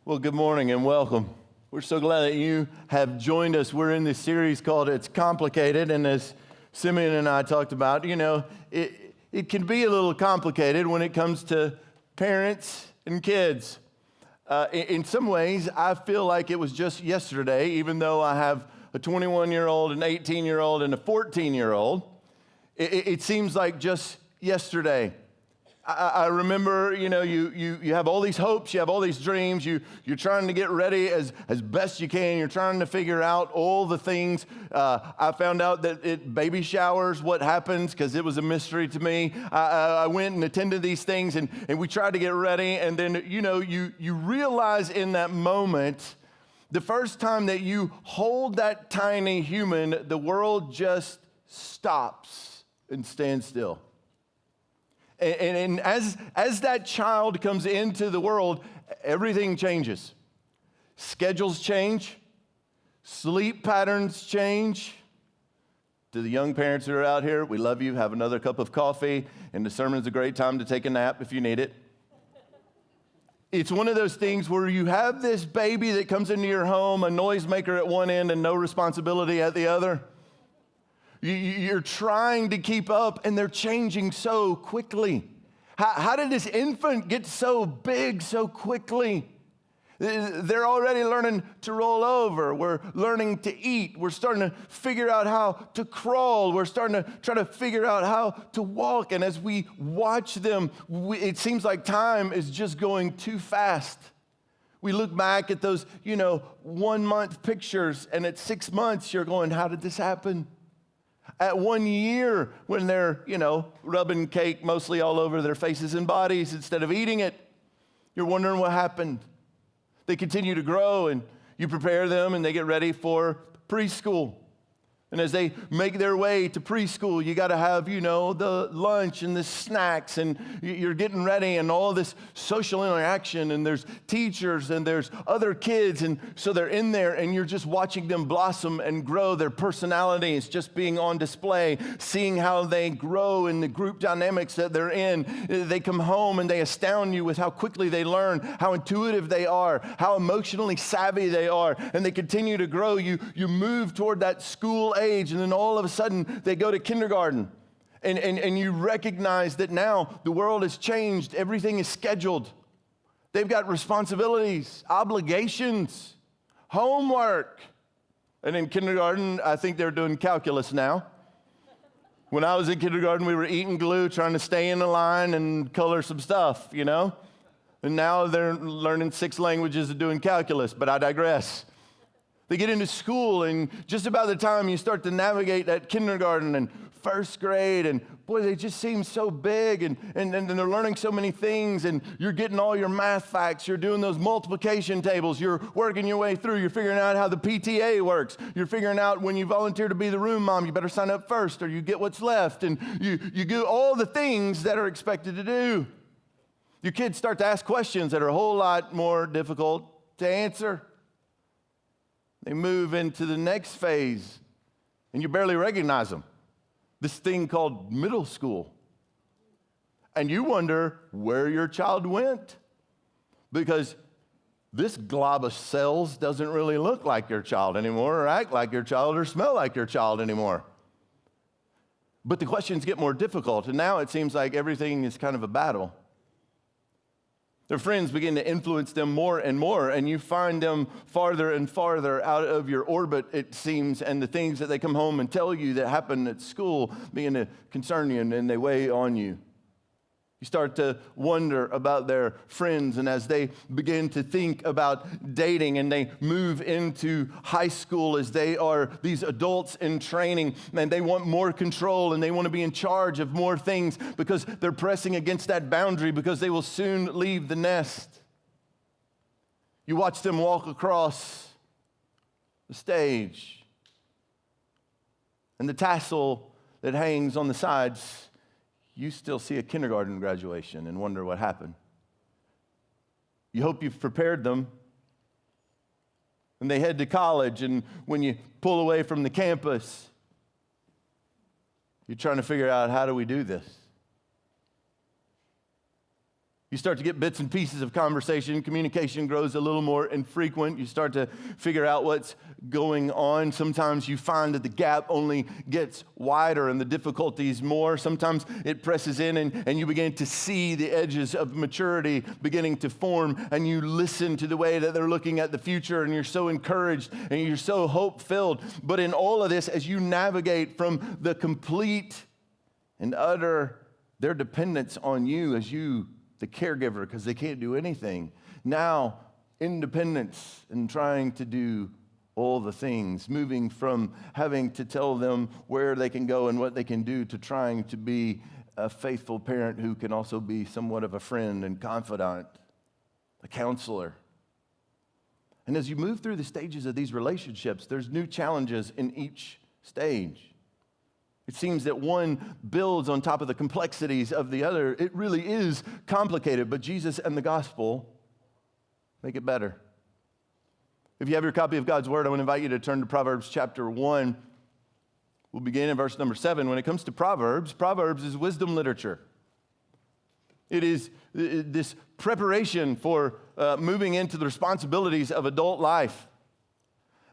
Well, good morning and welcome. We're so glad that you have joined us. We're in this series called It's Complicated, and as Simeon and I talked about, it can be a little complicated when it comes to parents and kids. In some ways, I feel like it was just yesterday, even though I have a 21-year-old, an 18-year-old, and a 14-year-old. It seems like just yesterday. I remember, you have all these hopes, you have all these dreams, you're trying to get ready as best you can, you're trying to figure out all the things. I found out that at baby showers, what happens, because it was a mystery to me. I went and attended these things, and we tried to get ready, and then, you realize in that moment, the first time that you hold that tiny human, the world just stops and stands still. And as that child comes into the world, everything changes. Schedules change. Sleep patterns change. To the young parents that are out here, we love you. Have another cup of coffee. And the sermon's a great time to take a nap if you need it. It's one of those things where you have this baby that comes into your home, a noisemaker at one end and no responsibility at the other. You're trying to keep up, and they're changing so quickly. How did this infant get so big so quickly? They're already learning to roll over. We're learning to eat. We're starting to figure out how to crawl. We're starting to try to figure out how to walk. And as we watch them, it seems like time is just going too fast. We look back at those, 1 month pictures, and at 6 months, you're going, how did this happen? At 1 year, when they're, rubbing cake mostly all over their faces and bodies instead of eating it, you're wondering what happened. They continue to grow, and you prepare them, and they get ready for preschool. And as they make their way to preschool, you got to have, the lunch and the snacks, and you're getting ready and all this social interaction, and there's teachers and there's other kids, and so they're in there, and you're just watching them blossom and grow. Their personality is just being on display, seeing how they grow in the group dynamics that they're in. They come home and they astound you with how quickly they learn, how intuitive they are, how emotionally savvy they are, and they continue to grow. You move toward that school age, and then all of a sudden they go to kindergarten, and you recognize that now the world has changed. Everything is scheduled. They've got responsibilities, obligations, homework. And in kindergarten, I think they're doing calculus now. When I was in kindergarten, we were eating glue, trying to stay in the line and color some stuff, And now they're learning 6 languages and doing calculus, but I digress. They get into school, and just about the time you start to navigate that kindergarten and first grade, and boy, they just seem so big, and they're learning so many things, and you're getting all your math facts, you're doing those multiplication tables, you're working your way through, you're figuring out how the PTA works, you're figuring out when you volunteer to be the room mom, you better sign up first, or you get what's left, and you do all the things that are expected to do. Your kids start to ask questions that are a whole lot more difficult to answer. They move into the next phase, and you barely recognize them. This thing called middle school. And you wonder where your child went, because this glob of cells doesn't really look like your child anymore, or act like your child, or smell like your child anymore. But the questions get more difficult, and now it seems like everything is kind of a battle. Their friends begin to influence them more and more, and you find them farther and farther out of your orbit, it seems, and the things that they come home and tell you that happen at school begin to concern you, and they weigh on you. You start to wonder about their friends, and as they begin to think about dating and they move into high school, as they are these adults in training, and they want more control and they want to be in charge of more things because they're pressing against that boundary because they will soon leave the nest. You watch them walk across the stage, and the tassel that hangs on the sides, you still see a kindergarten graduation and wonder what happened. You hope you've prepared them, and they head to college, and when you pull away from the campus, you're trying to figure out, how do we do this? You start to get bits and pieces of conversation. Communication grows a little more infrequent. You start to figure out what's going on. Sometimes you find that the gap only gets wider and the difficulties more. Sometimes it presses in and you begin to see the edges of maturity beginning to form, and you listen to the way that they're looking at the future, and you're so encouraged and you're so hope-filled. But in all of this, as you navigate from the complete and utter their dependence on you as you the caregiver, because they can't do anything. Now, independence and trying to do all the things, moving from having to tell them where they can go and what they can do to trying to be a faithful parent who can also be somewhat of a friend and confidant, a counselor. And as you move through the stages of these relationships, there's new challenges in each stage. It seems that one builds on top of the complexities of the other. It really is complicated, but Jesus and the gospel make it better. If you have your copy of God's Word, I want to invite you to turn to Proverbs chapter 1. We'll begin in verse number 7. When it comes to Proverbs is wisdom literature. It is this preparation for moving into the responsibilities of adult life.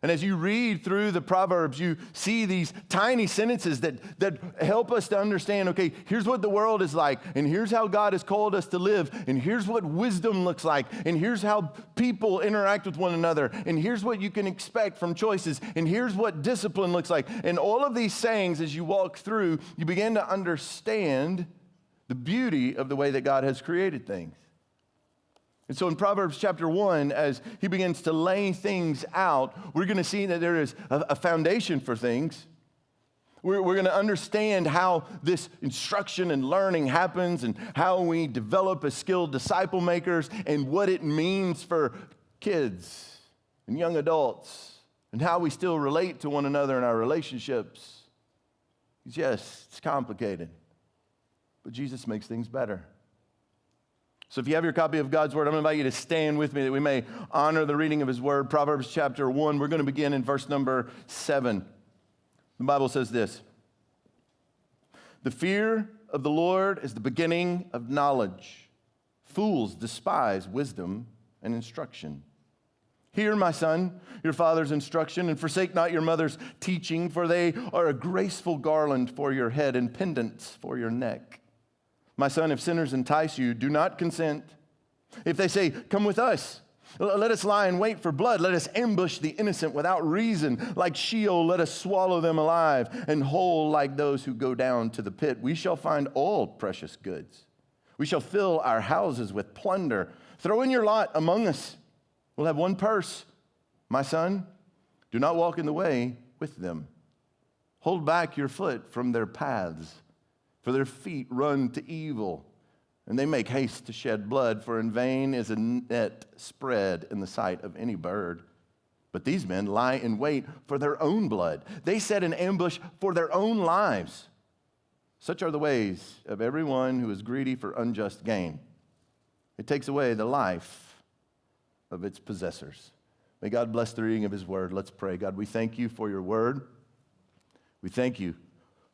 And as you read through the Proverbs, you see these tiny sentences that help us to understand, okay, here's what the world is like, and here's how God has called us to live, and here's what wisdom looks like, and here's how people interact with one another, and here's what you can expect from choices, and here's what discipline looks like. And all of these sayings, as you walk through, you begin to understand the beauty of the way that God has created things. And so in Proverbs chapter 1, as he begins to lay things out, we're going to see that there is a foundation for things. We're going to understand how this instruction and learning happens and how we develop as skilled disciple makers and what it means for kids and young adults and how we still relate to one another in our relationships. Yes, it's complicated, but Jesus makes things better. So if you have your copy of God's Word, I'm going to invite you to stand with me that we may honor the reading of His Word. Proverbs chapter 1, we're going to begin in verse number 7. The Bible says this: "The fear of the Lord is the beginning of knowledge. Fools despise wisdom and instruction. Hear, my son, your father's instruction, and forsake not your mother's teaching, for they are a graceful garland for your head and pendants for your neck. My son, if sinners entice you, do not consent. If they say, 'Come with us,' let us lie in wait for blood. Let us ambush the innocent without reason. Like Sheol, let us swallow them alive, and whole like those who go down to the pit. We shall find all precious goods. We shall fill our houses with plunder. Throw in your lot among us. We'll have one purse. My son, do not walk in the way with them. Hold back your foot from their paths. For their feet run to evil, and they make haste to shed blood, for in vain is a net spread in the sight of any bird. But these men lie in wait for their own blood. They set an ambush for their own lives. Such are the ways of everyone who is greedy for unjust gain. It takes away the life of its possessors." May God bless the reading of His Word. Let's pray. God, we thank you for your Word. We thank you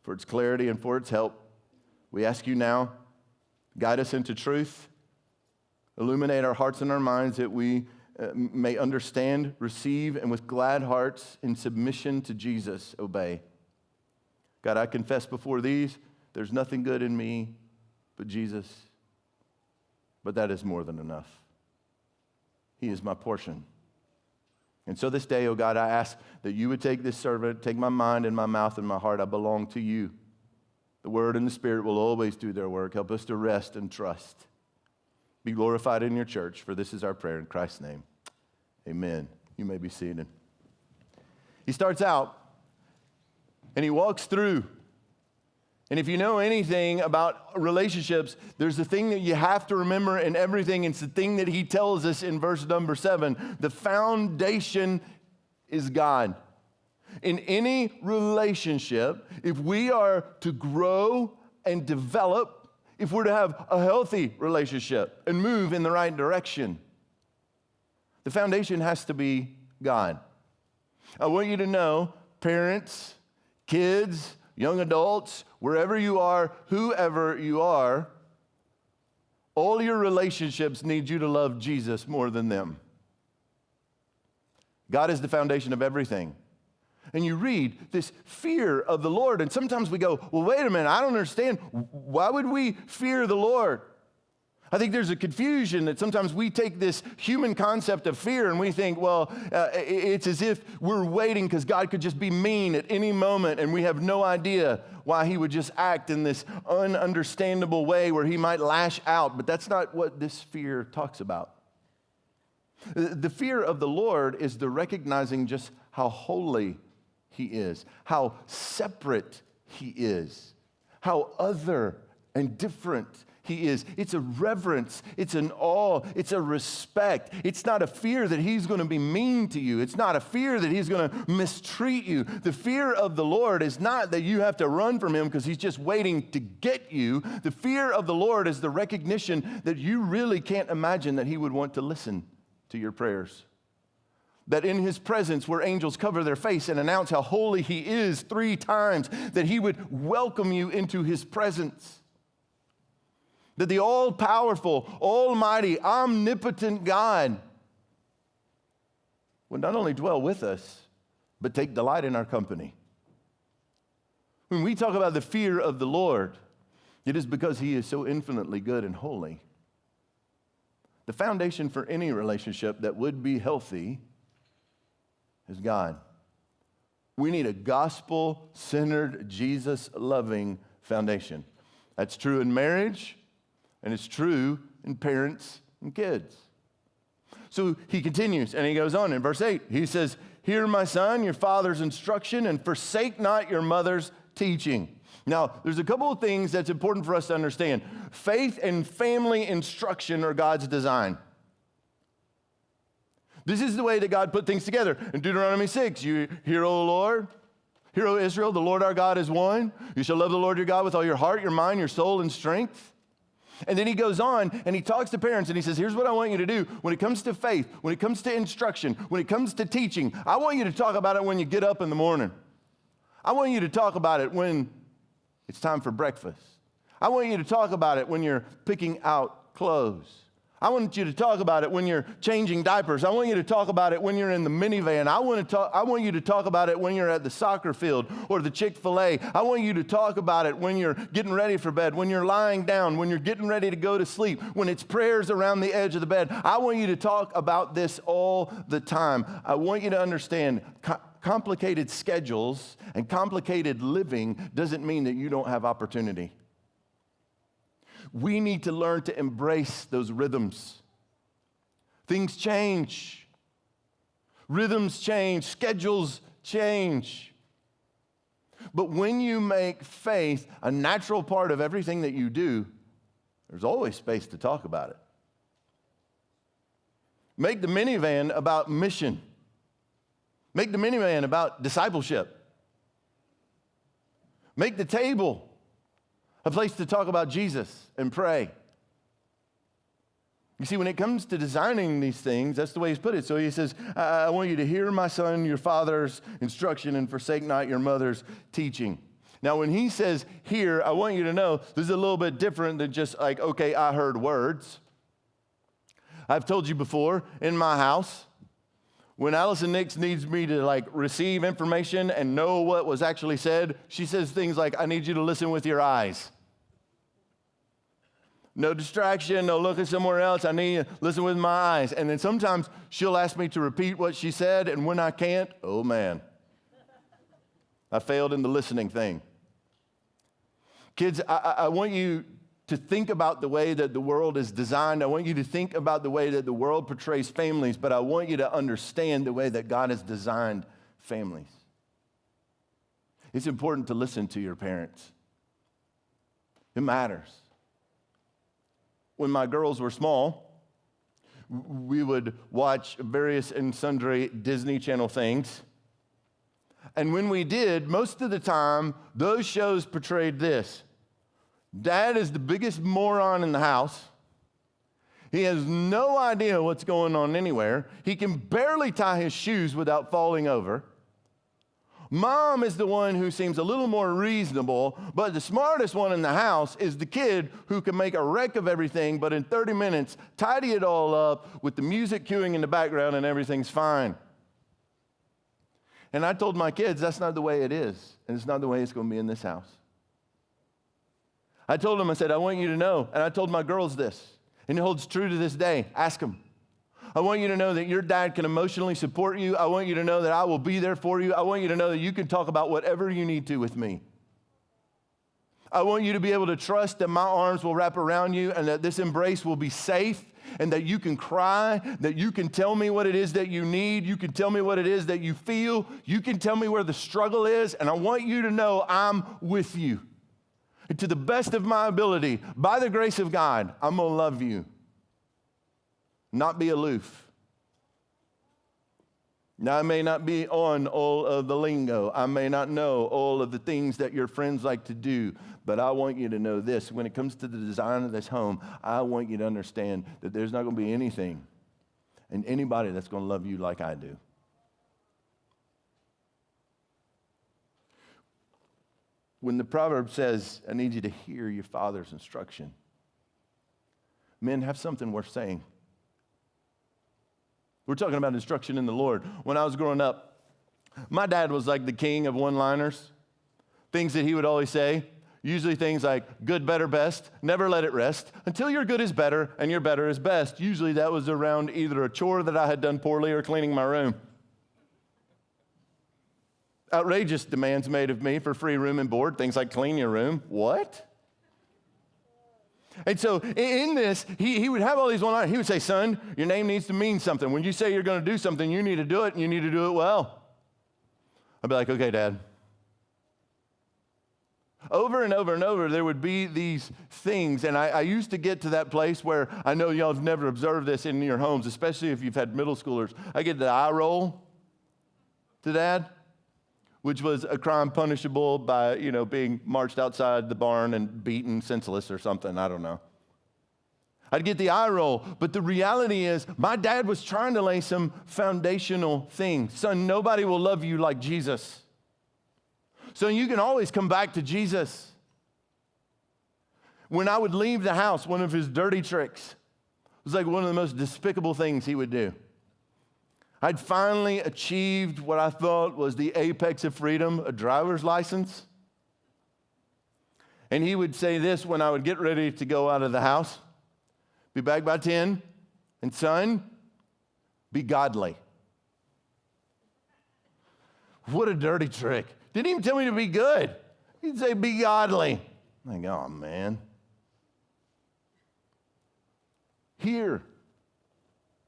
for its clarity and for its help. We ask you now, guide us into truth, illuminate our hearts and our minds that we may understand, receive, and with glad hearts in submission to Jesus, obey. God, I confess before these, there's nothing good in me but Jesus, but that is more than enough. He is my portion. And so this day, oh God, I ask that you would take this servant, take my mind and my mouth and my heart. I belong to you. The Word and the Spirit will always do their work. Help us to rest and trust. Be glorified in your church, for this is our prayer in Christ's name. Amen. You may be seated. He starts out, and he walks through. And if you know anything about relationships, there's a thing that you have to remember in everything. It's the thing that he tells us in verse number 7. The foundation is God. In any relationship, if we are to grow and develop, if we're to have a healthy relationship and move in the right direction, the foundation has to be God. I want you to know, parents, kids, young adults, wherever you are, whoever you are, All your relationships need you to love Jesus more than them. God is the foundation of everything. And you read this fear of the Lord, and sometimes we go, well, wait a minute, I don't understand. Why would we fear the Lord? I think there's a confusion that sometimes we take this human concept of fear and we think, well, it's as if we're waiting because God could just be mean at any moment and we have no idea why he would just act in this ununderstandable way where he might lash out. But that's not what this fear talks about. The fear of the Lord is the recognizing just how holy he is, how separate he is, how other and different he is. It's a reverence. It's an awe. It's a respect. It's not a fear that he's going to be mean to you. It's not a fear that he's going to mistreat you. The fear of the Lord is not that you have to run from him because he's just waiting to get you. The fear of the Lord is the recognition that you really can't imagine that he would want to listen to your prayers. That in his presence, where angels cover their face and announce how holy he is 3 times, that he would welcome you into his presence. That the all-powerful, almighty, omnipotent God would not only dwell with us, but take delight in our company. When we talk about the fear of the Lord, it is because he is so infinitely good and holy. The foundation for any relationship that would be healthy is God. We need a gospel-centered, Jesus-loving foundation. That's true in marriage. And it's true in parents and kids. So he continues and he goes on in verse 8. He says, "Hear, my son, your father's instruction, and forsake not your mother's teaching." Now, there's a couple of things that's important for us to understand. Faith and family instruction are God's design. This is the way that God put things together. In Deuteronomy 6, you hear, O Lord, hear, O Israel, the Lord our God is one. You shall love the Lord your God with all your heart, your mind, your soul, and strength. And then he goes on and he talks to parents and he says, here's what I want you to do. When it comes to faith, when it comes to instruction, when it comes to teaching, I want you to talk about it when you get up in the morning. I want you to talk about it when it's time for breakfast. I want you to talk about it when you're picking out clothes. I want you to talk about it when you're changing diapers. I want you to talk about it when you're in the minivan. I want you to talk about it when you're at the soccer field or the Chick-fil-A. I want you to talk about it when you're getting ready for bed, when you're lying down, when you're getting ready to go to sleep, when it's prayers around the edge of the bed. I want you to talk about this all the time. I want you to understand complicated schedules and complicated living doesn't mean that you don't have opportunity. We need to learn to embrace those rhythms. Things change. Rhythms change. Schedules change. But when you make faith a natural part of everything that you do, there's always space to talk about it. Make the minivan about mission. Make the minivan about discipleship. Make the table a place to talk about Jesus and pray. You see, when it comes to designing these things, that's the way he's put it. So he says, I want you to hear, my son, your father's instruction and forsake not your mother's teaching. Now, when he says hear, I want you to know this is a little bit different than just like, okay, I heard words. I've told you before, in my house, when Allison Nix needs me to receive information and know what was actually said, she says things like, I need you to listen with your eyes. No distraction, no looking somewhere else. I need you to listen with my eyes. And then sometimes she'll ask me to repeat what she said, and when I can't, oh man, I failed in the listening thing. Kids, I want you to think about the way that the world is designed. I want you to think about the way that the world portrays families, but I want you to understand the way that God has designed families. It's important to listen to your parents. It matters. When my girls were small, we would watch various and sundry Disney Channel things. And when we did, most of the time, those shows portrayed this. Dad is the biggest moron in the house. He has no idea what's going on anywhere. He can barely tie his shoes without falling over. Mom is the one who seems a little more reasonable, but the smartest one in the house is the kid who can make a wreck of everything, but in 30 minutes, tidy it all up with the music cueing in the background and everything's fine. And I told my kids, that's not the way it is, and it's not the way it's going to be in this house. I told them, I said, I want you to know, and I told my girls this, and it holds true to this day. Ask them. I want you to know that your dad can emotionally support you. I want you to know that I will be there for you. I want you to know that you can talk about whatever you need to with me. I want you to be able to trust that my arms will wrap around you and that this embrace will be safe and that you can cry, that you can tell me what it is that you need. You can tell me what it is that you feel. You can tell me where the struggle is, and I want you to know I'm with you. And to the best of my ability, by the grace of God, I'm going to love you. Not be aloof. Now, I may not be on all of the lingo. I may not know all of the things that your friends like to do, but I want you to know this. When it comes to the design of this home, I want you to understand that there's not going to be anything and anybody that's going to love you like I do. When the proverb says, I need you to hear your father's instruction, men, have something worth saying. We're talking about instruction in the Lord. When I was growing up, my dad was like the king of one-liners, things that he would always say, usually things like good, better, best, never let it rest, until your good is better and your better is best. Usually that was around either a chore that I had done poorly or cleaning my room. Outrageous demands made of me for free room and board, things like clean your room. What? And so in this, he would have all these one-liners. He would say, son, your name needs to mean something. When you say you're going to do something, you need to do it, and you need to do it well. I'd be like, okay, Dad. Over and over and over, there would be these things, and I used to get to that place where I know y'all have never observed this in your homes, especially if you've had middle schoolers. I get the eye roll to Dad, which was a crime punishable by, being marched outside the barn and beaten senseless or something. I don't know. I'd get the eye roll, but the reality is my dad was trying to lay some foundational things. Son, nobody will love you like Jesus. So you can always come back to Jesus. When I would leave the house, one of his dirty tricks was like one of the most despicable things he would do. I'd finally achieved what I thought was the apex of freedom, a driver's license. And he would say this when I would get ready to go out of the house. Be back by 10. And son, be godly. What a dirty trick. Didn't even tell me to be good. He'd say, be godly. I'm like, oh, man. Here.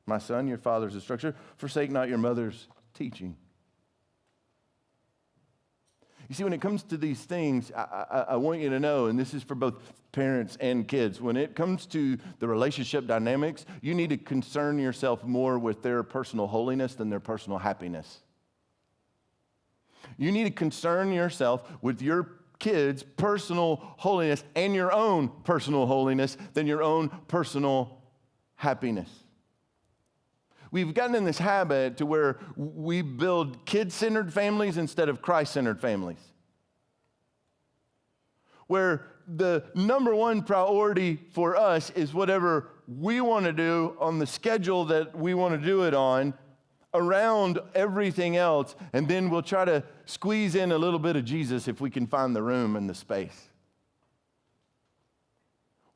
My son, your father's instruction, forsake not your mother's teaching. You see, when it comes to these things, I want you to know, and this is for both parents and kids, when it comes to the relationship dynamics, you need to concern yourself more with their personal holiness than their personal happiness. You need to concern yourself with your kids' personal holiness and your own personal holiness than your own personal happiness. We've gotten in this habit to where we build kid-centered families instead of Christ-centered families. Where the number one priority for us is whatever we want to do on the schedule that we want to do it on around everything else, and then we'll try to squeeze in a little bit of Jesus if we can find the room and the space.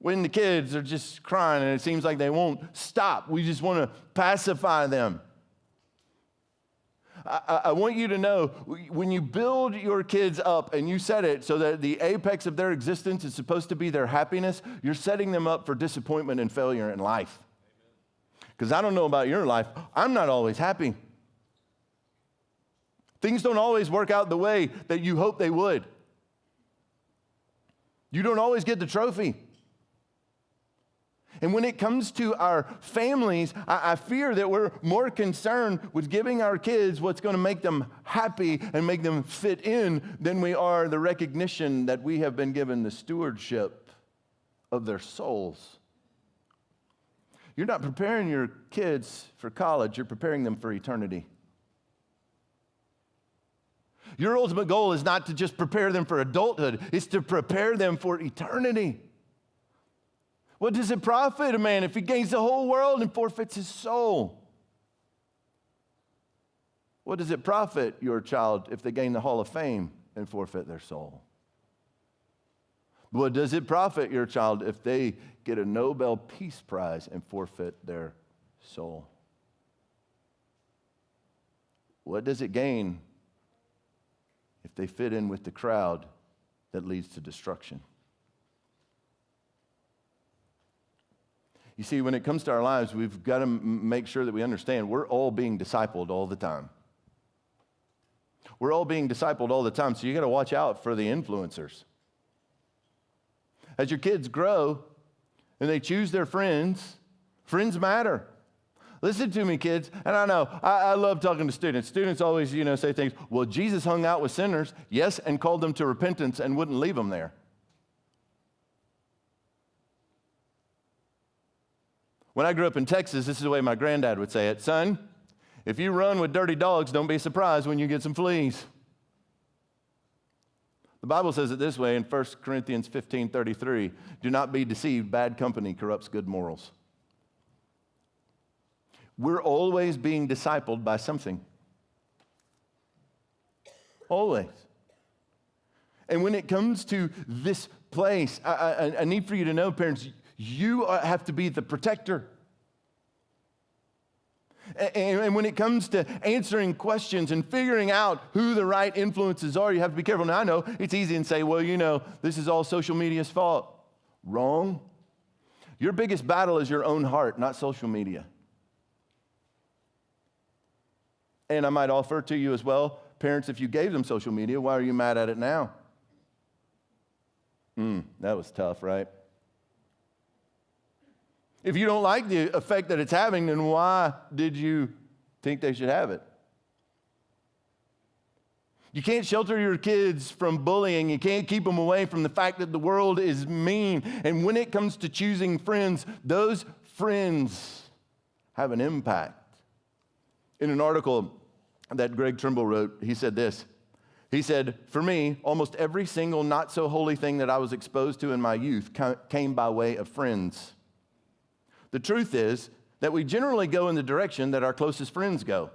When the kids are just crying and it seems like they won't stop, we just want to pacify them. I want you to know, when you build your kids up and you set it so that the apex of their existence is supposed to be their happiness, you're setting them up for disappointment and failure in life. Because I don't know about your life, I'm not always happy. Things don't always work out the way that you hope they would. You don't always get the trophy. And when it comes to our families, I fear that we're more concerned with giving our kids what's going to make them happy and make them fit in than we are the recognition that we have been given the stewardship of their souls. You're not preparing your kids for college, you're preparing them for eternity. Your ultimate goal is not to just prepare them for adulthood. It's to prepare them for eternity. What does it profit a man if he gains the whole world and forfeits his soul? What does it profit your child if they gain the Hall of Fame and forfeit their soul? What does it profit your child if they get a Nobel Peace Prize and forfeit their soul? What does it gain if they fit in with the crowd that leads to destruction? You see, when it comes to our lives, we've got to make sure that we understand we're all being discipled all the time. We're all being discipled all the time, so you got to watch out for the influencers. As your kids grow and they choose their friends, friends matter. Listen to me, kids. And I know, I love talking to students. Students always, say things, well, Jesus hung out with sinners, yes, and called them to repentance and wouldn't leave them there. When I grew up in Texas, this is the way my granddad would say it. Son, if you run with dirty dogs, don't be surprised when you get some fleas. The Bible says it this way in 1 Corinthians 15:33. Do not be deceived. Bad company corrupts good morals. We're always being discipled by something. Always. And when it comes to this place, I need for you to know, parents, you have to be the protector. And when it comes to answering questions and figuring out who the right influences are, you have to be careful. Now, I know it's easy to say, well, this is all social media's fault. Wrong. Your biggest battle is your own heart, not social media. And I might offer to you as well, parents, if you gave them social media, why are you mad at it now? That was tough, right? If you don't like the effect that it's having, then why did you think they should have it? You can't shelter your kids from bullying. You can't keep them away from the fact that the world is mean. And when it comes to choosing friends, those friends have an impact. In an article that Greg Trimble wrote, he said this. He said, for me, almost every single not so holy thing that I was exposed to in my youth came by way of friends. The truth is that we generally go in the direction that our closest friends go.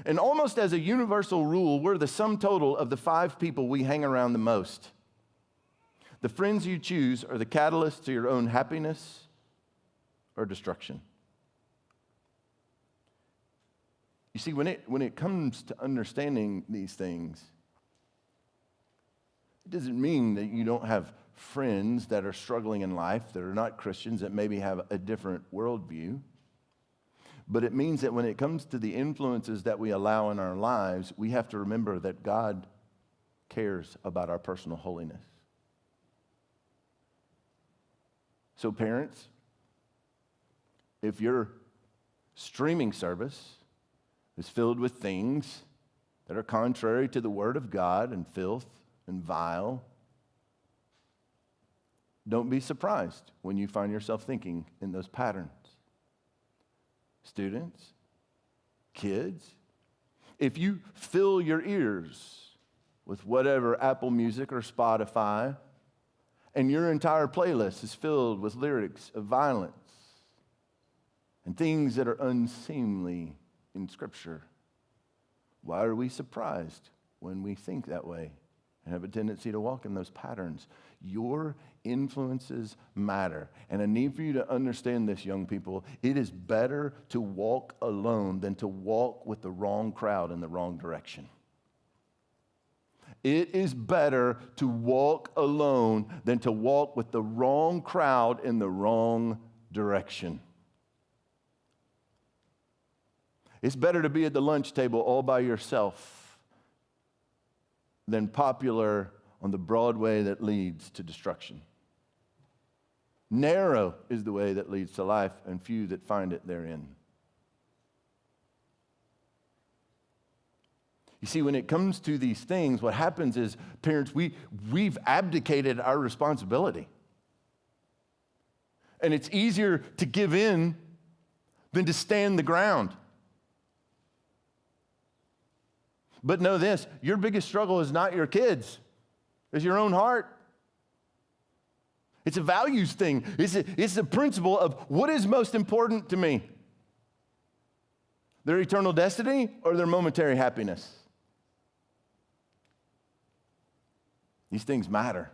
And almost as a universal rule, we're the sum total of the 5 people we hang around the most. The friends you choose are the catalyst to your own happiness or destruction. You see, when it comes to understanding these things, it doesn't mean that you don't have friends that are struggling in life, that are not Christians, that maybe have a different worldview. But it means that when it comes to the influences that we allow in our lives, we have to remember that God cares about our personal holiness. So parents, if your streaming service is filled with things that are contrary to the Word of God and filth and vile, don't be surprised when you find yourself thinking in those patterns. Students, kids, if you fill your ears with whatever Apple Music or Spotify, and your entire playlist is filled with lyrics of violence and things that are unseemly in Scripture, why are we surprised when we think that way and have a tendency to walk in those patterns? Your influences matter. And I need for you to understand this, young people. It is better to walk alone than to walk with the wrong crowd in the wrong direction. It is better to walk alone than to walk with the wrong crowd in the wrong direction. It's better to be at the lunch table all by yourself than popular on the broad way that leads to destruction. Narrow is the way that leads to life, and few that find it therein. You see, when it comes to these things, what happens is, parents, we've abdicated our responsibility. And it's easier to give in than to stand the ground. But know this, your biggest struggle is not your kids. It's your own heart. It's a values thing. It's the principle of what is most important to me? Their eternal destiny or their momentary happiness? These things matter.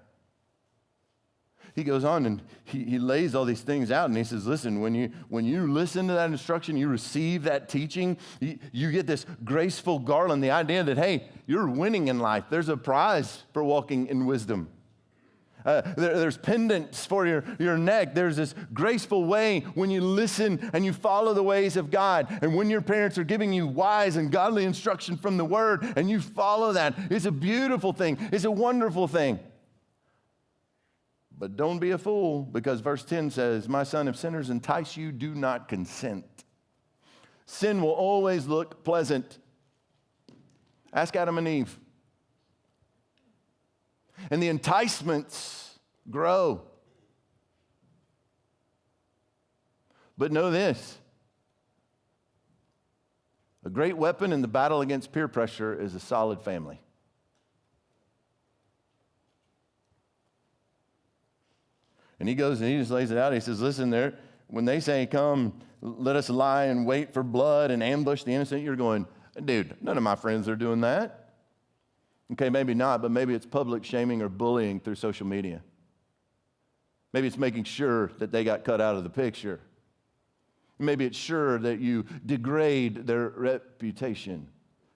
He goes on and he lays all these things out, and he says, listen, when you listen to that instruction, you receive that teaching, you get this graceful garland, the idea that, hey, you're winning in life. There's a prize for walking in wisdom. There's pendants for your neck. There's this graceful way when you listen and you follow the ways of God. And when your parents are giving you wise and godly instruction from the Word and you follow that, it's a beautiful thing. It's a wonderful thing. But don't be a fool, because verse 10 says, my son, if sinners entice you, do not consent. Sin will always look pleasant. Ask Adam and Eve. And the enticements grow. But know this, a great weapon in the battle against peer pressure is a solid family. And he goes and he just lays it out. He says, listen, when they say, come, let us lie and wait for blood and ambush the innocent, you're going, dude, none of my friends are doing that. Okay, maybe not, but maybe it's public shaming or bullying through social media. Maybe it's making sure that they got cut out of the picture. Maybe it's sure that you degrade their reputation.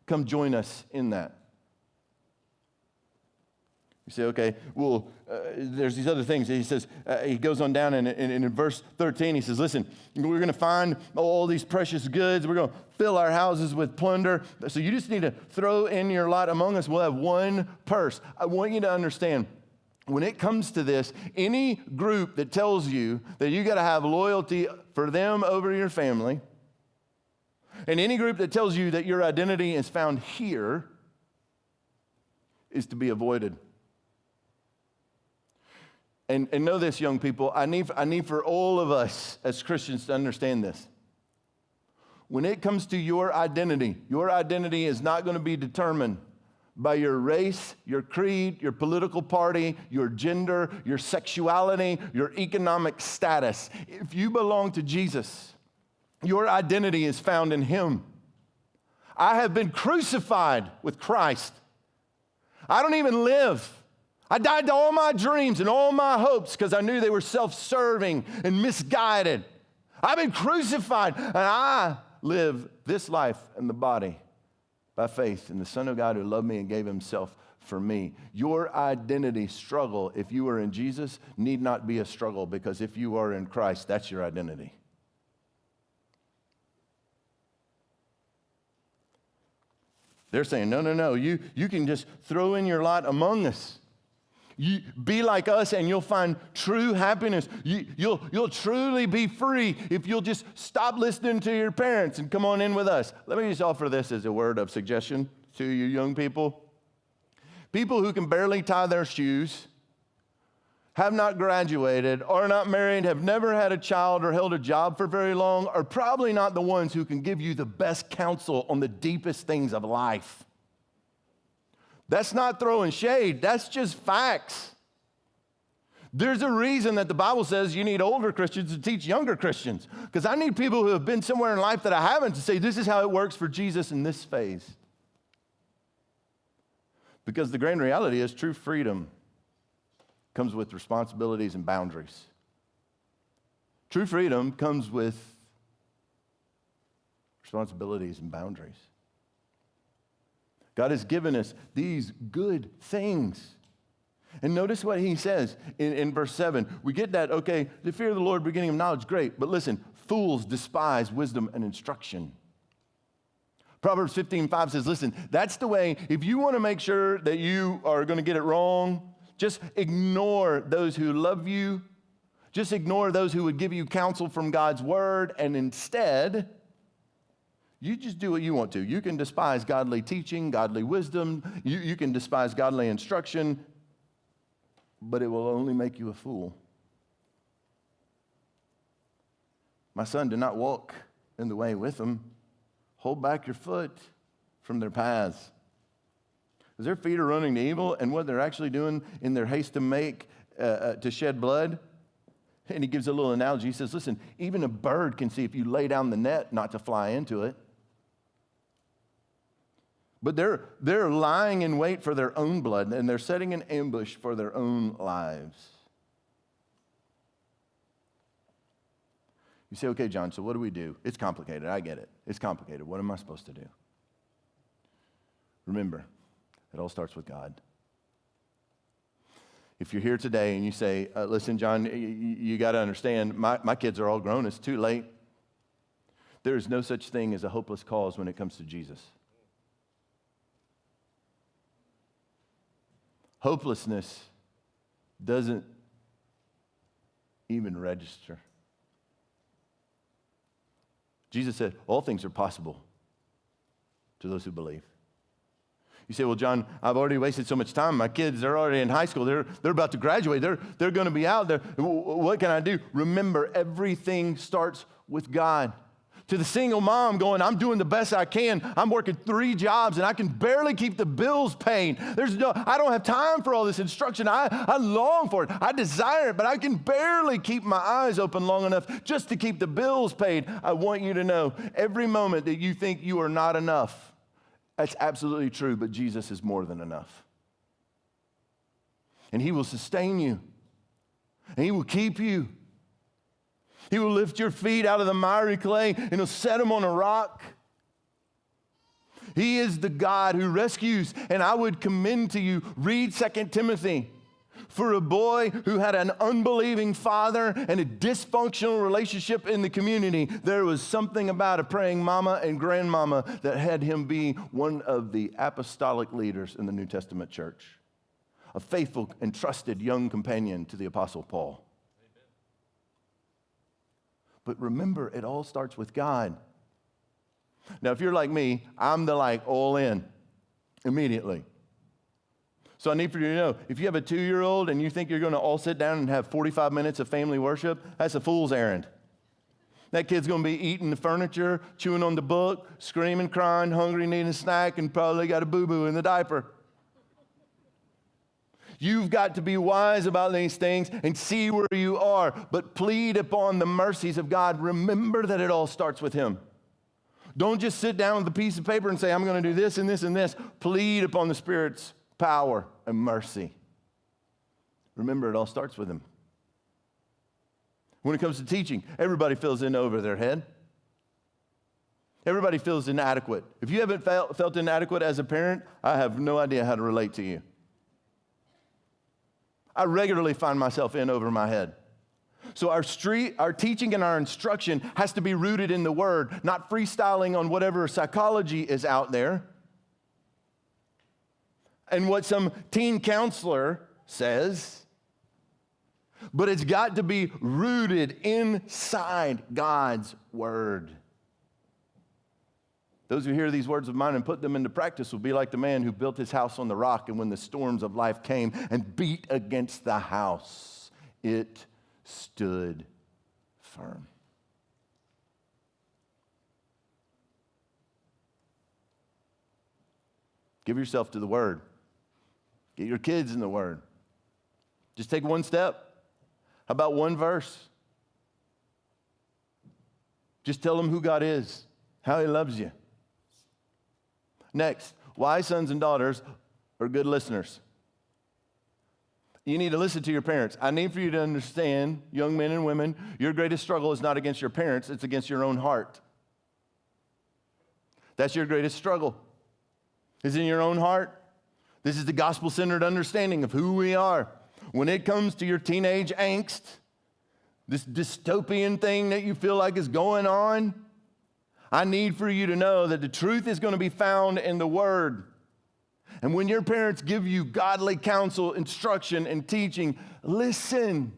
Come join us in that. You say, okay, well, there's these other things. He says, he goes on down, and in verse 13, he says, listen, we're going to find all these precious goods. We're going to fill our houses with plunder. So you just need to throw in your lot among us. We'll have one purse. I want you to understand, when it comes to this, any group that tells you that you got to have loyalty for them over your family, and any group that tells you that your identity is found here, is to be avoided. And know this, young people, I need for all of us as Christians to understand this. When it comes to your identity is not going to be determined by your race, your creed, your political party, your gender, your sexuality, your economic status. If you belong to Jesus, your identity is found in Him. I have been crucified with Christ. I don't even live. I died to all my dreams and all my hopes because I knew they were self-serving and misguided. I've been crucified, and I live this life in the body by faith in the Son of God who loved me and gave Himself for me. Your identity struggle, if you are in Jesus, need not be a struggle, because if you are in Christ, that's your identity. They're saying, no, you can just throw in your lot among us. You be like us and you'll find true happiness. You'll truly be free if you'll just stop listening to your parents and come on in with us. Let me just offer this as a word of suggestion to you young people. People who can barely tie their shoes, have not graduated, are not married, have never had a child or held a job for very long, are probably not the ones who can give you the best counsel on the deepest things of life. That's not throwing shade. That's just facts. There's a reason that the Bible says you need older Christians to teach younger Christians, because I need people who have been somewhere in life that I haven't to say this is how it works for Jesus in this phase. Because the grand reality is true freedom comes with responsibilities and boundaries. True freedom comes with responsibilities and boundaries. God has given us these good things. And notice what He says in verse 7. We get that, okay, the fear of the Lord, beginning of knowledge, great. But listen, fools despise wisdom and instruction. Proverbs 15:5 says, listen, that's the way, if you want to make sure that you are going to get it wrong, just ignore those who love you. Just ignore those who would give you counsel from God's word, and instead, you just do what you want to. You can despise godly teaching, godly wisdom. You can despise godly instruction, but it will only make you a fool. My son, do not walk in the way with them. Hold back your foot from their paths. Because their feet are running to evil, and what they're actually doing in their haste to shed blood. And he gives a little analogy. He says, listen, even a bird can see if you lay down the net not to fly into it. But they're lying in wait for their own blood, and they're setting an ambush for their own lives. You say, okay, John, so what do we do? It's complicated. I get it. It's complicated. What am I supposed to do? Remember, it all starts with God. If you're here today and you say, listen, John, you got to understand, my kids are all grown. It's too late. There is no such thing as a hopeless cause when it comes to Jesus. Hopelessness doesn't even register. Jesus said, all things are possible to those who believe. You say, well, John, I've already wasted so much time. My kids, they're already in high school. They're about to graduate. They're going to be out there. What can I do? Remember, everything starts with God. To the single mom going, I'm doing the best I can. I'm working 3 jobs, and I can barely keep the bills paid. I don't have time for all this instruction. I long for it. I desire it, but I can barely keep my eyes open long enough just to keep the bills paid. I want you to know, every moment that you think you are not enough, that's absolutely true, but Jesus is more than enough. And he will sustain you. And he will keep you. He will lift your feet out of the miry clay, and he'll set them on a rock. He is the God who rescues. And I would commend to you, read 2 Timothy. For a boy who had an unbelieving father and a dysfunctional relationship in the community, there was something about a praying mama and grandmama that had him be one of the apostolic leaders in the New Testament church, a faithful and trusted young companion to the Apostle Paul. Amen. But remember, it all starts with God. Now, if you're like me, I'm the all in immediately. So I need for you to know, if you have a 2-year-old and you think you're going to all sit down and have 45 minutes of family worship, that's a fool's errand. That kid's going to be eating the furniture, chewing on the book, screaming, crying, hungry, needing a snack, and probably got a boo-boo in the diaper. You've got to be wise about these things and see where you are, but plead upon the mercies of God. Remember that it all starts with him. Don't just sit down with a piece of paper and say, I'm going to do this and this and this. Plead upon the Spirit's power and mercy. Remember, it all starts with him. When it comes to teaching, everybody feels in over their head. Everybody feels inadequate. If you haven't felt inadequate as a parent, I have no idea how to relate to you. I regularly find myself in over my head. So our teaching and our instruction has to be rooted in the Word, not freestyling on whatever psychology is out there and what some teen counselor says, but it's got to be rooted inside God's Word. Those who hear these words of mine and put them into practice will be like the man who built his house on the rock, and when the storms of life came and beat against the house, it stood firm. Give yourself to the Word. Get your kids in the Word. Just take one step. How about one verse? Just tell them who God is, how he loves you. Next, why sons and daughters are good listeners. You need to listen to your parents. I need for you to understand, young men and women, your greatest struggle is not against your parents, it's against your own heart. That's your greatest struggle. It's in your own heart. This is the gospel-centered understanding of who we are. When it comes to your teenage angst, this dystopian thing that you feel like is going on, I need for you to know that the truth is going to be found in the Word. And when your parents give you godly counsel, instruction, and teaching, listen.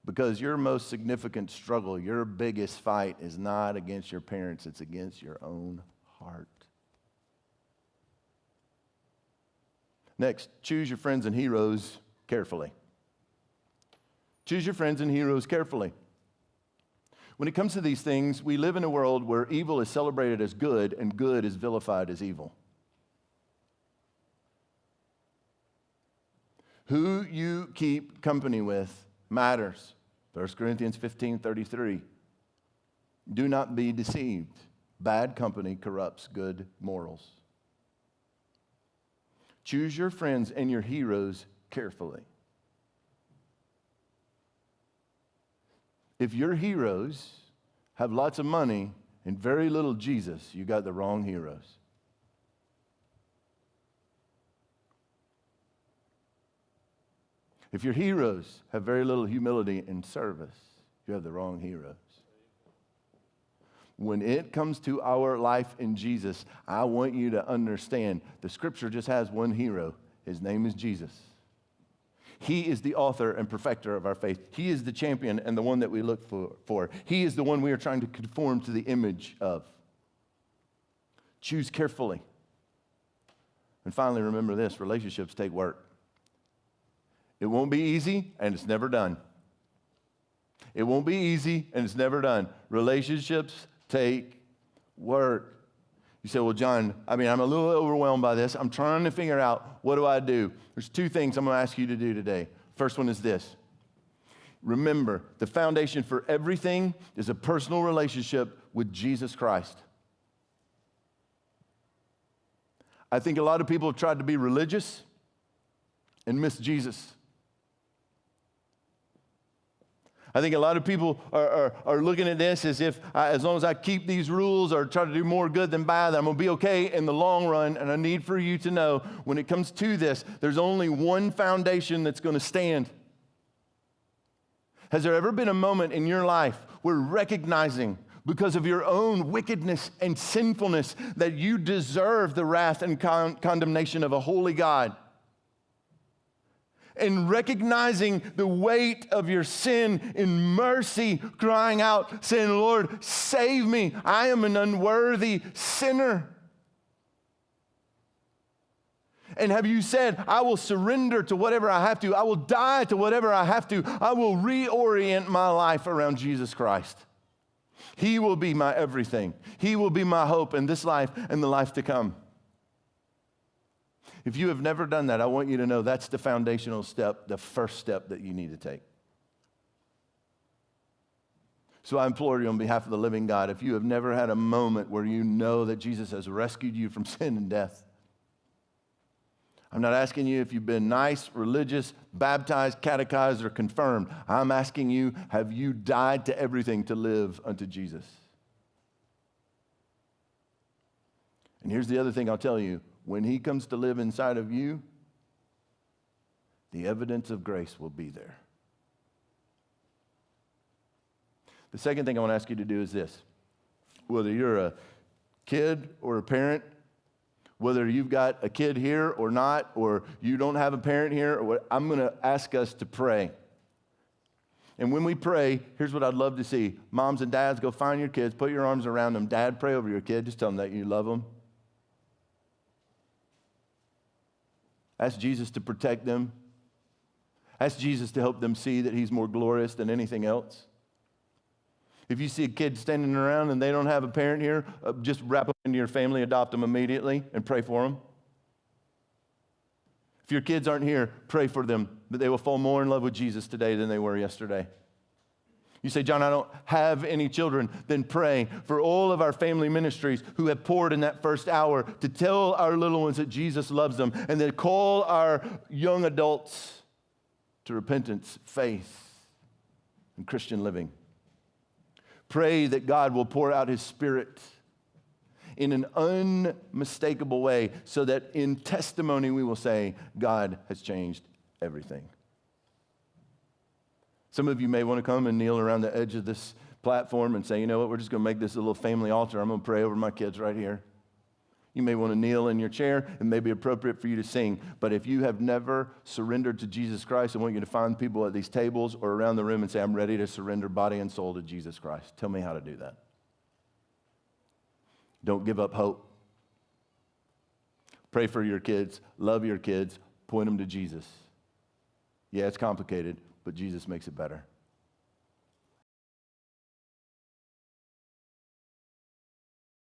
Because your most significant struggle, your biggest fight is not against your parents, it's against your own heart. Next, choose your friends and heroes carefully. Choose your friends and heroes carefully. When it comes to these things, we live in a world where evil is celebrated as good and good is vilified as evil. Who you keep company with matters. 1 Corinthians 15:33. Do not be deceived. Bad company corrupts good morals. Choose your friends and your heroes carefully. If your heroes have lots of money and very little Jesus, you got the wrong heroes. If your heroes have very little humility and service, you have the wrong heroes. When it comes to our life in Jesus, I want you to understand the scripture just has one hero. His name is Jesus. He is the author and perfecter of our faith. He is the champion and the one that we look for. He is the one we are trying to conform to the image of. Choose carefully. And finally, remember this, relationships take work. It won't be easy, and it's never done. It won't be easy, and it's never done. Relationships take work. You say, well, John, I'm a little overwhelmed by this. I'm trying to figure out, what do I do? There's two things I'm going to ask you to do today. First one is this. Remember, the foundation for everything is a personal relationship with Jesus Christ. I think a lot of people have tried to be religious and miss Jesus. I think a lot of people are looking at this as if as long as I keep these rules or try to do more good than bad, I'm going to be okay in the long run. And I need for you to know, when it comes to this, there's only one foundation that's going to stand. Has there ever been a moment in your life where recognizing because of your own wickedness and sinfulness that you deserve the wrath and condemnation of a holy God? And recognizing the weight of your sin in mercy, crying out, saying, Lord, save me. I am an unworthy sinner. And have you said, I will surrender to whatever I have to. I will die to whatever I have to. I will reorient my life around Jesus Christ. He will be my everything. He will be my hope in this life and the life to come. If you have never done that, I want you to know that's the foundational step, the first step that you need to take. So I implore you on behalf of the living God, if you have never had a moment where you know that Jesus has rescued you from sin and death, I'm not asking you if you've been nice, religious, baptized, catechized, or confirmed. I'm asking you, have you died to everything to live unto Jesus? And here's the other thing I'll tell you. When he comes to live inside of you, the evidence of grace will be there. The second thing I want to ask you to do is this. Whether you're a kid or a parent, whether you've got a kid here or not, or you don't have a parent here, or what, I'm going to ask us to pray. And when we pray, here's what I'd love to see. Moms and dads, go find your kids, put your arms around them. Dad, pray over your kid. Just tell them that you love them. Ask Jesus to protect them. Ask Jesus to help them see that he's more glorious than anything else. If you see a kid standing around and they don't have a parent here, just wrap them into your family, adopt them immediately, and pray for them. If your kids aren't here, pray for them, that they will fall more in love with Jesus today than they were yesterday. You say, John, I don't have any children. Then pray for all of our family ministries who have poured in that first hour to tell our little ones that Jesus loves them, and then call our young adults to repentance, faith, and Christian living. Pray that God will pour out his Spirit in an unmistakable way so that in testimony we will say, God has changed everything. Some of you may want to come and kneel around the edge of this platform and say, you know what, we're just going to make this a little family altar. I'm going to pray over my kids right here. You may want to kneel in your chair. It may be appropriate for you to sing. But if you have never surrendered to Jesus Christ, I want you to find people at these tables or around the room and say, I'm ready to surrender body and soul to Jesus Christ. Tell me how to do that. Don't give up hope. Pray for your kids. Love your kids. Point them to Jesus. Yeah, it's complicated, but Jesus makes it better.